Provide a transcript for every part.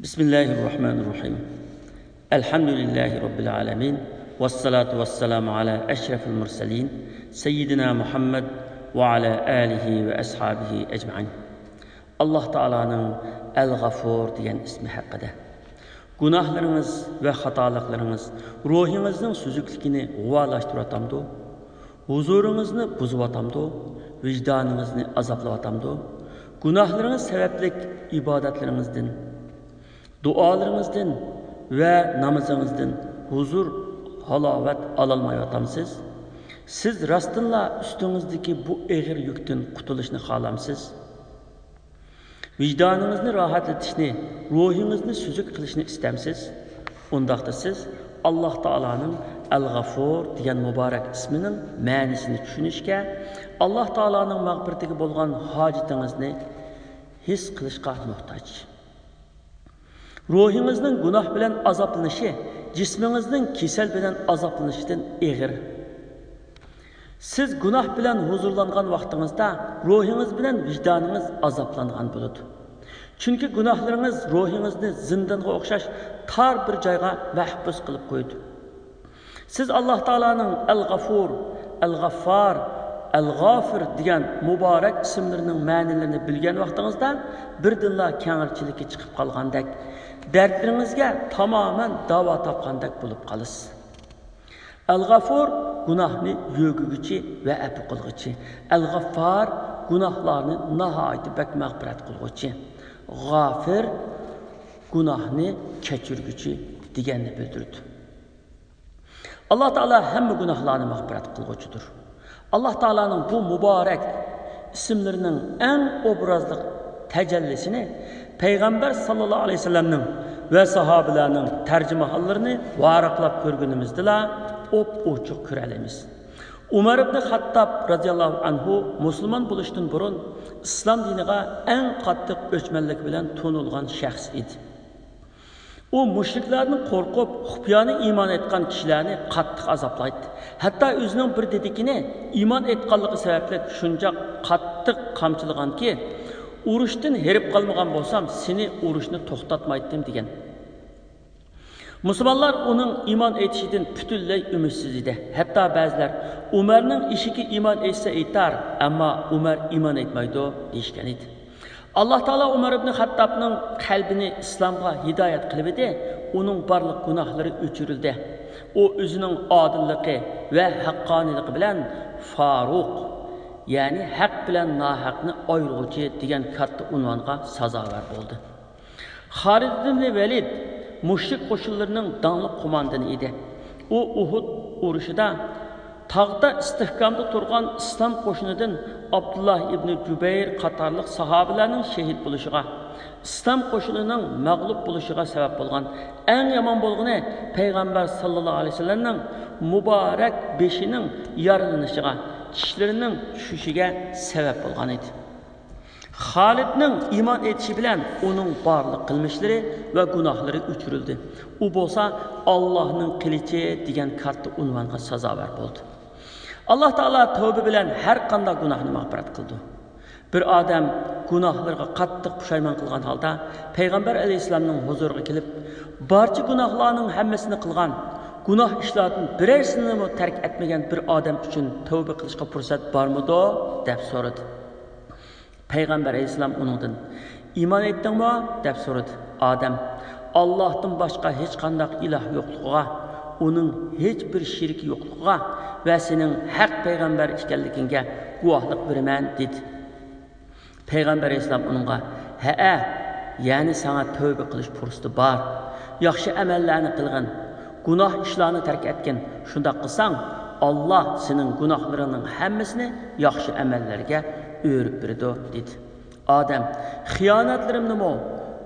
Bismillahirrahmanirrahim. Elhamdülillahi Rabbil alemin. Vessalatu vesselamu ala eşrefil murselin. Seyyidina Muhammed ve ala alihi ve ashabihi ecmain. Allah Teala'nın El-Gafur diyen ismi hakkında. Günahlarınız ve hatalıklarınız ruhinizin süzüklükini guvalaştıratamdı. Huzurunuzunu buzuvatamdı. Vicdanınızı azaplavatamdı. Günahlarınız sebeplik ibadetlerinizden, dualarınızdan ve namazınızdan huzur, halavet alalmayatamsız. Siz rastınla üstünüzdeki bu ağır yükten kutuluşunu halamsız. Vicdanınızı rahatlatışını, ruhunuzunu süzük kılışını istemsiz. Ondaqda siz Allah Teala'nın El-Gafur diyen mübarek isminin mənisini düşünüşke, Allah Teala'nın mağfiretine bolgan hacetinizni his kılışqa muhtaç. Ruhinizin günah bilen azaplanışı, cisminizin kesel bilen azaplanışından ağır. Siz günah bilen huzurlangan vaqtınızda ruhiniz bilen vicdanınız azaplangan buludu. Çünkü günahlarınız ruhinizni zindanga o'xshash tar bir joyga mahbus qilib qo'ydi. Siz Allah Teala'nın El-Gafur, El-Gaffar, El-Gafir degan mübarek isimlerinin ma'nilarini bilgan vaqtingizda birdinla kengirchilikka chiqib qolgandek, dardlaringizga tamamen davo topgandek bo'lib qolasiz. El-Gafur günahni yo'g'iguchi va afu qilg'uchi. El-Gaffar günahlarni nihoyatda bak mag'firat qilg'uchi. Gafir günahni kechirguchi deganni bildirdi. Allah Teala hamma günahlarni mag'firat qilg'uchidir. Allah Teala'nın bu mübarek isimlerinin en obrazlı tecellisini Peygamber sallallahu aleyhi ve sellem'nin ve sahabelerinin tercüme hallerini varaqlab görgünümüzde op-uçuq körelemiz. Umar ibn Hattab radıyallahu anhu Müslüman buluştun burun İslam diniga en qattiq ölçmenlik bilen tonulgan şahs idi. O müşriklerden korkup xufiyani iman etken kişilerini qattiq azaplaydı. Hatta özünün bir dedikini iman etkanlığı sebeple şunca qattiq qamçılgan ki urushdan herip kalmagan bolsam seni urushni to'xtatmaydim degan. Müslümanlar onun iman etişinden bütünley ümitsiz idi. Hatta bazılar Umar'ın işiki iman etse etar ama Umar iman etmeydi deyişken idi. Allah Teala Umar ibn Hattab'ın kalbini İslam'a hidayet kılıbıdı. Onun barlık günahları öçürüldü. O özünün adilliği ve hakkanilik bilen Faruk, yani hak bilen nahakni ayrıcı degan katta unvanға sazavar oldu. Halid ibn Velid müşrik qoşunlarının danlıq komandını idi. O Uhud uruşida tağda istihkamda turgan İslam qoşunudan Abdullah ibn Cübeyr qatarlıq sahabelerinin şehit buluşuğa, İslam qoşununun mağlup buluşuğa sebep bolgan. En yaman bolğunu Peygamber sallallahu aleyhi ve sellem'nin mübarek beşinin yaralanışığa, kişilerinin düşüşüge sebep bolgan idi. Halid'nin iman etişi bilen onun barlıq qılmışları ve günahları öçürüldü. O bolsa Allah'ın kılıcı degan kartı unvanға sazavar oldu. Allah Teala tövbe bilen her qanday günahını mağfirat kıldı. Bir adam günahlarga qattiq pushayman qilgan holda Peygamber aleyhisselamның huzuriga kelib, barcha günahlarning hammasini qilgan, günah ishlardan birersini mo tark etmagan bir adam uchun tövbe qilishga fursat bormidi deb so'radi. Peygamber aleyhisselam onundan iman etdingmi deb so'radi. Adam Allah'tan başka hiç qanday ilah yo'qligiga, onun hiçbir şirki yo'qligiga ve senin hak peygamber ekanligingga guvohlik beraman dedi. Peygamber aleyhisselam onunğa "Ha, yani sana tövbe qilish fursati bor. Yaxshi amallarni qilgin, günah ishlarni tark etgin. Shunda qilsang, Allah senin günahlarının hammasini yaxshi amallarga öğrüp berdi" dedi. Adam "Xiyonatlarimni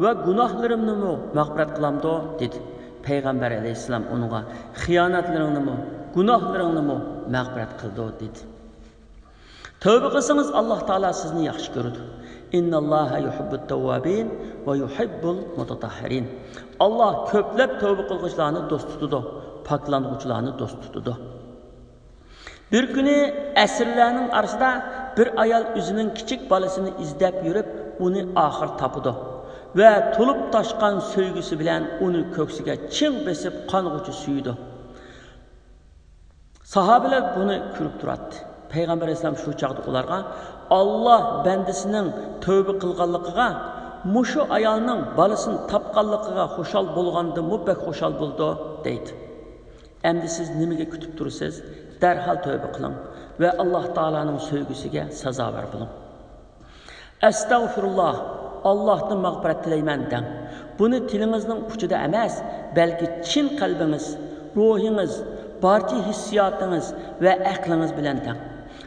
ve günahlarımni mağfirat qilamdi" dedi. Peygamber aleyhisselam onunğa "Xiyonatlaringni günahlarыңni mağfirat qildi" dedi. Tövbe qilsangiz Allah Teala sizni yaxshi ko'radi. İnnalloha yuhibbut tawwabin ve yuhibbul mutatahhirin. Allah ko'plab tövbe qilguvchilarni do'st tutadi, poklanuvchilarni do'st tutadi. Bir kuni asrlarning arasida bir ayol o'zining kichik bolasini izlab yurib, uni oxir topdi. ve tolup taşqan söygüsü bilen onu köksüge çiң besip qanğucu suyudu. Sahabeler bunu ko'rib turadi. Peygamber Aleyhisselam şu çağda ularga Allah bendisinin tövbe qilganligiga, mushu ayolning balasini tapqanligiga xo'shal bo'lgandimi bek xo'shal bo'ldi deydi. Endi siz nimaga kutib tursiz? Derhal tövbe qiling ve Allah Taala'nın söygüsüge sazavar bulun. Estağfurullah, Allah'tan mağfiret tileymen den. Bunu tilinizin uçuda emas, belki çin kalbiniz, ruhiniz, barki hissiyatınız ve aklınız bilen den.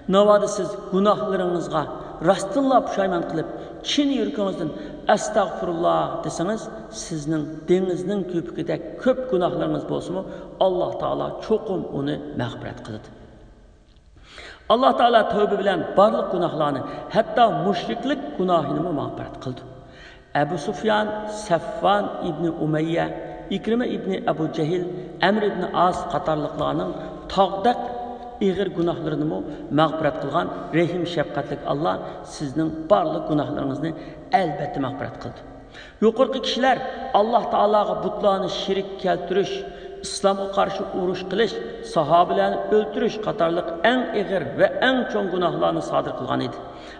Navadı siz günahlarınızga rastınla puşayman kılıp, çin yürkünüzden estağfurullah deseniz, sizin denizinin köpükide köp günahlarınız bolsunmu, Allah Teala çokum onu mağfiret kılıdı. Allah Teala tövbe bilen barlık günahlarını, hatta müşriklik günahını mağfiret kıldı. Ebu Sufyan, Safvan İbni Umeyye, İkrime İbni Ebu Cehil, Emr İbni Az qatarlıklarının tağdak ağır günahlarını mağfiret kılgan rehim şefkatlik Allah sizin barlık günahlarınızı elbette mağfiret kıldı. Yukarı kişiler Allah Teala'ga butlarını şirik keltiriş, İslam'a karşı uruş kılış, sahabelerini öldürüş katarlık en ağır ve en çok günahlarını sadır kılgan idi.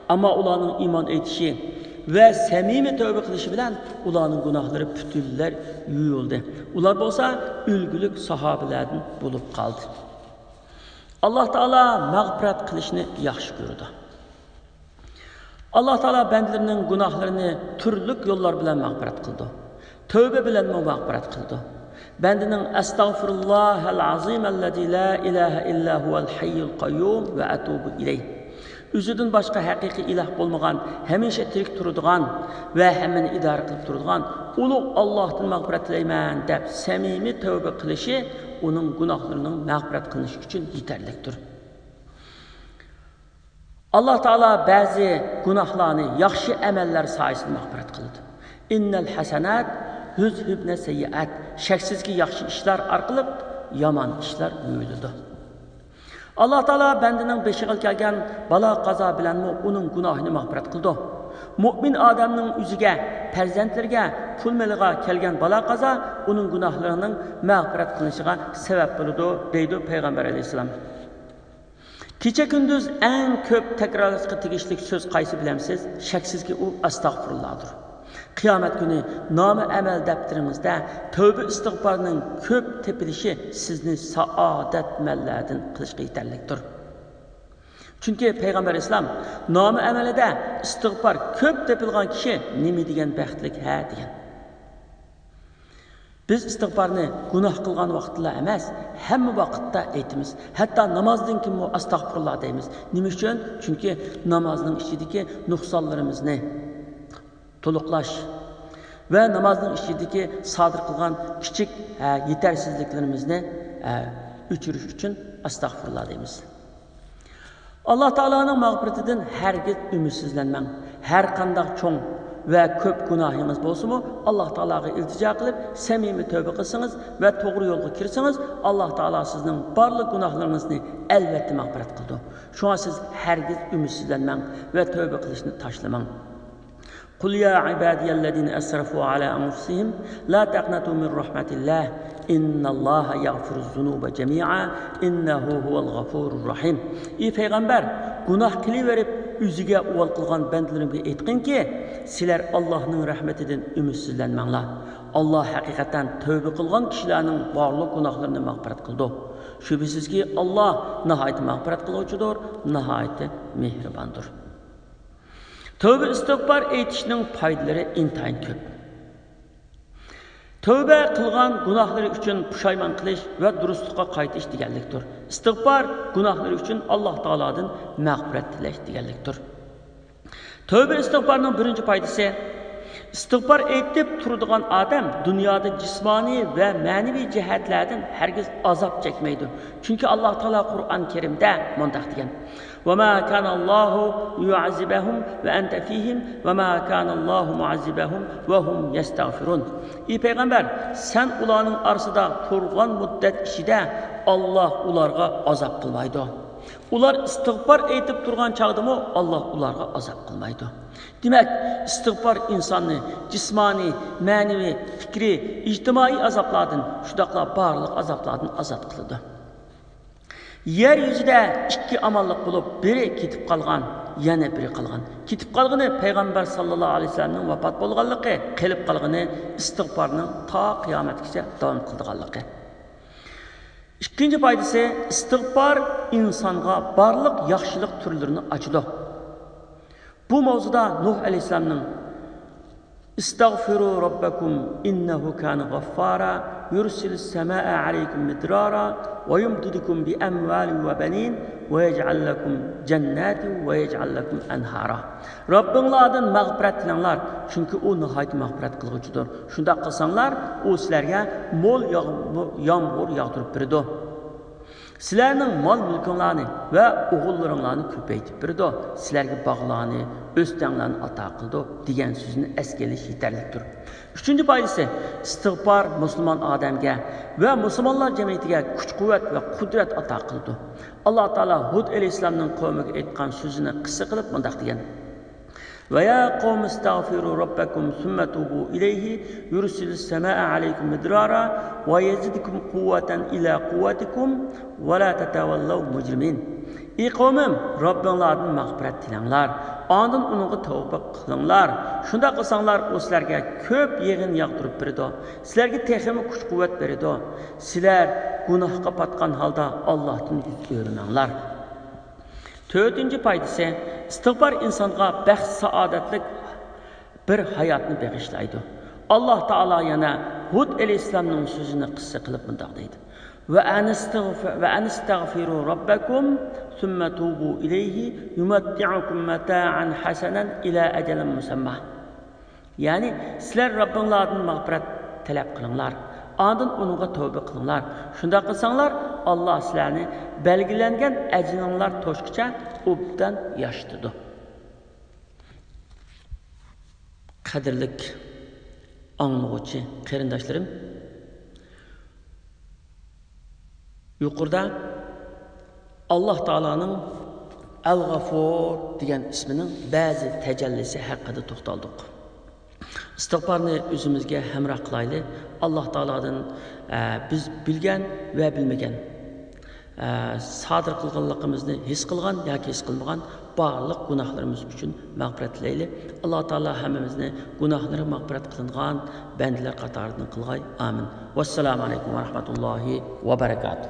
Ama ulanın iman etişi ve samimi tövbe kılışı bilen ulanın günahları pütüller yuyuldu. Ular bolsa ülgülük sahabelerden bulup kaldı. Allah Teala mağfiret kılışını yaxşı gördü. Allah Teala bendilerinin günahlarını türlük yollar bilen mağfiret kıldı. Tövbe bilen mağfiret kıldı. Bendinin estağfirullahel azimellezî la ilahe illa huvel hayyul kayyum ve etubu ileyh. Üzüdün başka hakiki ilah bolmagan, hemişe tirik turduğan ve hemen idare kılıp turduğan ulu Allah'tan mağfiret dileymen dep samimi tövbe kılışı onun günahlarının mağfiret kılışı için yeterliktir. Allah Teala bazı günahlarını yaxşı emeller sayesinde mağfiret kıldı. İnnel hasenat hüzhübne seyyiat. Şəksiz ki yaxşı işler arqılıb yaman işler yuyuldu. Allah Teala bendinin beşiğil kelgen bala qaza bilenmi onun günahını mağfiret kıldı. Mümin adamның üzüge, perzentlerge, pul meliga kelgen bala qaza onun günahlarının mağfiret kılışıga sebep buldu deydi Peygamber Aleyhisselam. Kecha gündüz en köp tekrarlashga tegishli söz qaysi bilemsiz? Şəksiz ki o astagfirullahdır. Kıyamet günü namı emel defterimizde tövbe istiğfarının köp tepilişi sizni saadet mellerden kılışkı yeterliktir. Çünkü Peygamber İslam namı emelede istiğfar köp tepilgan kişi nemi degen bəxtlik ha degen. Biz istiğfarını günah kılgan vaxtla emas, hemmi vakitte eytimiz. Hatta namazdan kim o astagfirullah deyimiz. Nimi üçün? Çünkü namazın içindeki nuqsallarımızı toluklaş ve namazın içindeki sadır kılgan küçük yetersizliklerimizni üçürüş için astagfirullah deyimiz. Allah Teala'nın mağfiretinden herkes ümitsizlenmem. Her kandak çoğun ve köp günahınız bolsunmu Allah Teala'ya iltica kılıp samimi tövbe kılsınız ve doğru yolga kirsiniz. Allah Teala sizin barlık günahlarınızı elbette mağfiret kıldı. Şu an siz herkes ümitsizlenmem ve tövbe kılışını taşlamam. قل يا عبادي الذين أسرفوا على أنفسهم لا تقنطوا من رحمة الله إن الله يغفر الذنوب جميعا إنه هو الغفور الرحيم. Ey Peygamber, günah kılıverip üzüge uval kılgan bendilerimge etkin ki siler Allah'ın rahmetinden ümitsizlenmenglar. Allah hakikaten tövbe kılgan kişilerin barlık günahlarını mağfiret kıldı. Şüphesiz ki Allah nihayet mağfiret kılıcıdır, nihayet mehribandır. Tövbe istiğfar eytişinin faydaları intayin köp. Tövbe kılgan günahları üçün puşayman kılış ve durustluğa qaytiş deganlikdir. İstiğfar günahları üçün Allah Teala'dan mağfiret dileş deganlikdir. Tövbe istiğfarının birinci faydası, istiğfar eytip turduğan adam dünyada cismani ve manevi cihetlerden herkes azap çekmeydi. Çünkü Allah Teala Kur'an-ı Kerim'de mundaq degan: وَمَا كَانَ اللّٰهُ يُعَذِّبَهُمْ وَاَنْتَ ف۪يهِمْ وَمَا كَانَ اللّٰهُ مُعَذِّبَهُمْ وَهُمْ يَسْتَغْفِرُونَ. Ey Peygamber, sen ulanın arsıda turgan müddet işide Allah ularga azap kılmaydı. Ular istig'for aytib turgan chaqdimi Alloh ularga azob qilmaydi. Demak, istig'for insonni jismoniy, ma'naviy, fikri, ijtimoiy azoblardan, shundaqla barliq azoblardan ozod qiladi. Yer yuzida ikki amallik bo'lib, biri ketib qolgan, yana biri qolgan. Ketib qolgani payg'ambar sallallohu alayhi vasallamning vafot bo'lganligi, qilib qolgani istig'forning to qiyomatgacha davom qilganligi. İkinci faydası istig'for insonga barliq yaxshilik turlarini ochadi. Bu mavzuda Nuh alayhisalomning Istagfiru robbakum innahu kana ghaffara yursilis samaa alaykum midrara ve yumdidukum bi amwalin ve banin ve yec'al lakum cennetin ve yec'al lakum enhara. Rabbinglardan mağfiret tilanglar, çünkü o nihayet mağfiret kılgıcıdır. Şunda qilsanglar, o sizlarga mol yağmur yağdırıp beradi. Sizlarning mol mulkinglarni va o'g'illaringlarni ko'paytib beradi. Sizlarga bog'larni, o'stanglarni ato qildi degan so'zni esgalish yetarlidir. Uchinchi foydasi istig'for musulmon odamga va musulmonlar jamiyatiga kuch-quvvat va qudrat ato qildi. Alloh taolo Hud alayhisalomning qavmiga aytgan so'zini qissa qilib bunday degan: وَيَا قَوْمِ اسْتَغْفِرُوا رَبَّكُمْ ثُمَّ تُوبُوا إِلَيْهِ يُرْسِلِ السَّمَاءَ عَلَيْكُمْ مِدْرَارًا وَيَزِدْكُمْ قُوَّةً إِلَى قُوَّتِكُمْ وَلَا تَتَوَلَّوْا مُجْرِمِينَ. Ey qavmim, Rabbinglardan mag'firat tilanglar, ondan uningga tavba qilinglar. Shunda qilsanglar, o sizlarga ko'p yig'in yog'dirib beradi. Sizlarga texmi kuch-quvvat beradi. Sizlar gunohga patgan holda Allohdan yuz o'rnanglar. Dördüncü faydası, istig'for insonga baxt saodatlik bir hayotni bag'ishlaydi. Alloh taolo yana Hud alayhisalomning so'zini qissa qilib bunday deydi: "Va anastagfiru robbakum thumma tubu ilayhi yumatti'ukum mata'an hasanan ila ajalin musamma." Ya'ni sizlar Rabbinglardan mag'firat talab qilinglar. Ondan uningga tavba qilinglar. Shunda qilsanglar, Alloh sizlarni belgilangan ajrinlar to'shqicha obdan yashitadi. Qadrlik anglag'uvchi qarindoshlarim, yuqorida Alloh taolaning Al-G'afur degan ismining ba'zi tajallisi haqida to'xtaldik. İstig'forni o'zimizga hamroh qilaylik. Alloh taoladan biz bilgan va bilmagan, sodir qilganligimizni his qilgan yoki his qilmagan barliq gunohlarimiz uchun mag'firat tilaylik. Alloh taolo hammamizni gunohlari mag'firat qilingan bandalar qatoridan qilg'ay. Amin. Vassalomu alaykum va rahmatullohi va barakatuh.